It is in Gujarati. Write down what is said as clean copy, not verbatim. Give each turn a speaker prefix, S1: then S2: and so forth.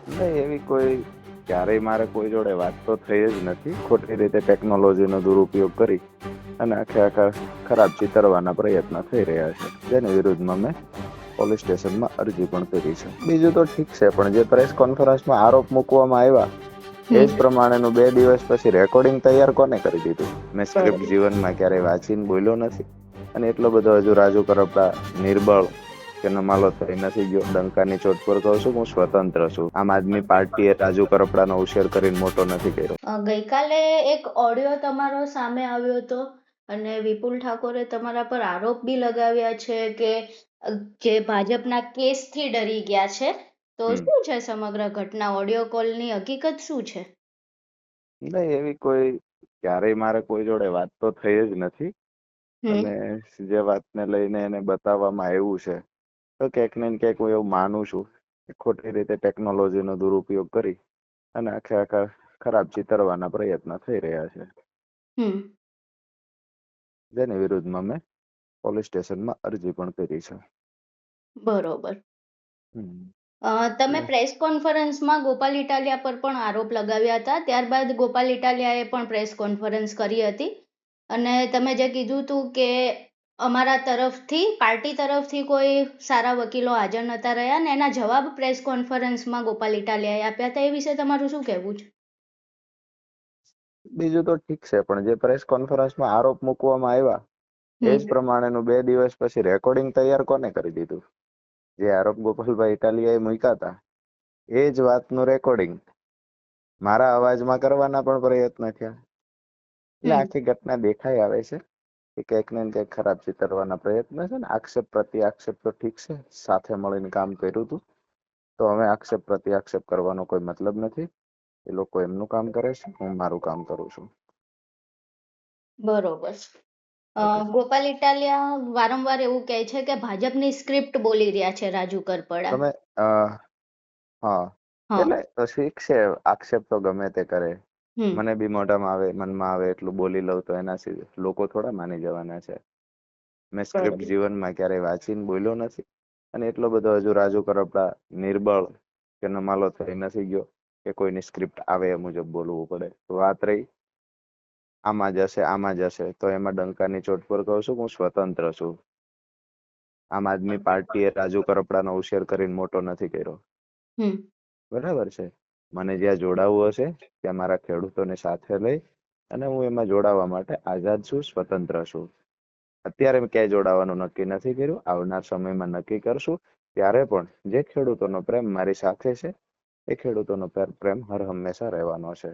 S1: નહીં, એવી કોઈ ક્યારેય મારે કોઈ જોડે વાત તો થઈ જ નથી. ખોટી રીતે ટેકનોલોજીનો દુરુપયોગ કરી અને આખા ખરાબ ચિતરવાના પ્રયત્ન થઈ રહ્યા છે, જેની વિરુદ્ધમાં મેં પોલીસ સ્ટેશનમાં અરજી પણ કરી છે. બીજું તો ઠીક છે, પણ જે પ્રેસ કોન્ફરન્સમાં આરોપ મૂકવામાં આવ્યા એ જ પ્રમાણેનું 2 દિવસ પછી રેકોર્ડિંગ તૈયાર કોને કરી દીધું? મેં સ્ક્રિપ્ટ જીવનમાં ક્યારેય વાંચીને બોલ્યો નથી, અને એટલો બધો હજુ રાજુ કરપડા નિર્બળ કે નમાલો થઈ નથી ગયો. ડંકાની ચોટ પર કહું છું, હું સ્વતંત્ર છું. આમ આદમી પાર્ટીએ રાજુ કરપડાનો ઉછેર કરીને મોટો નથી કર્યો.
S2: ગઈકાલે એક ઓડિયો તમારો સામે આવ્યો હતો અને વિપુલ ઠાકોરે તમારા પર આરોપ બી લગાવ્યા છે કે જે ભાજપના કેસથી ડરી ગયા છે. તો શું છે સમગ્ર ઘટના? ઓડિયો કોલની હકીકત શું છે?
S1: નહીં, એવી કોઈ ક્યારેય મારે કોઈ જોડે વાત તો થઈ જ નથી. અને જે વાતને લઈને એને બતાવવામાં આવ્યું છે, તો ક્યાંક ને ક્યાંક હું એવું માનું છું કે ખોટી રીતે ટેકનોલોજીનો દુરુપયોગ કરી અને આખા ખરાબ ચિતરવાના પ્રયત્ન થઈ રહ્યા છે, જેની વિરુદ્ધમાં મેં પોલીસ સ્ટેશનમાં અરજી પણ કરી છે.
S2: બરોબર. તમે પ્રેસ કોન્ફરન્સમાં ગોપાલ ઇટાલિયા પર પણ આરોપ લગાવ્યા હતા. ત્યારબાદ ગોપાલ ઇટાલિયાએ પણ પ્રેસ કોન્ફરન્સ કરી હતી અને તમે જે કીધું હતું કે અમારા તરફથી, પાર્ટી તરફથી કોઈ સારા વકીલો હાજર નતા રહ્યા ને એના જવાબ પ્રેસ કોન્ફરન્સમાં ગોપાલ ઇટાલિયાએ આપ્યા હતા. એ વિશે તમારું શું કહેવું છે?
S1: બીજું તો ઠીક છે, પણ જે પ્રેસ કોન્ફરન્સમાં આરોપ મૂકવામાં આવ્યા એ જ પ્રમાણેનું 2 દિવસ પછી રેકોર્ડિંગ તૈયાર કોને કરી દીધું? જે આરોપ ગોપાલભાઈ ઇટાલિયાએ મૂક્યા હતા એ જ વાતનું રેકોર્ડિંગ મારા અવાજમાં કરવાના પણ પ્રયત્ન થયા. એટલે આખી ઘટના દેખાઈ આવે છે કે ક્યાંક ને ક્યાંક ખરાબ ચિતરવાના પ્રયત્ન છે ને. આક્ષેપ પ્રતિ આક્ષેપ તો ઠીક છે, સાથે મળીને કામ કર્યું હતું, તો હવે આક્ષેપ પ્રતિ આક્ષેપ કરવાનો કોઈ મતલબ નથી. એ લોકો એમનું કામ કરે છે, હું મારું કામ કરું છું.
S2: બરોબર. ગોપાલ ઇટાલિયા વારંવાર એવું કહે છે કે ભાજપની સ્ક્રિપ્ટ બોલી રહ્યા છે રાજુ કરપડા.
S1: તમે હા, એટલે ઠીક છે, આક્ષેપ તો ગમે તે કરે. મને બી મોઢામાં આવે, મનમાં આવે એટલું બોલી લઉં તો એના લોકો થોડા માની જવાના છે. મેં સ્ક્રિપ્ટ જીવનમાં ક્યારેય વાંચીને બોલ્યો નથી, અને એટલો બધો હજુ રાજુ કરપડા નિર્બળ કે નમાલો થઈ નથી ગયો કે કોઈની સ્ક્રિપ્ટ આવે એ મુજબ બોલવું પડે. વાત રહી આમાં જશે તો એમાં ડંકાની ચોટ પર કહું છું, હું સ્વતંત્ર છું. આમ આદમી પાર્ટીએ રાજુ કરપડાનો ઉછેર કરીને મોટો નથી કર્યો. બરાબર છે. મને જ્યાં જોડાવવું હશે ત્યાં મારા ખેડૂતોને સાથે લઈ અને હું એમાં જોડાવા માટે આઝાદ છું, સ્વતંત્ર છું. અત્યારે ક્યાંય જોડાવાનું નક્કી નથી કર્યું, આવનાર સમયમાં નક્કી કરશું. ત્યારે પણ જે ખેડૂતોનો પ્રેમ મારી સાથે છે એ ખેડૂતોનો પ્રેમ હર હંમેશા રહેવાનો છે.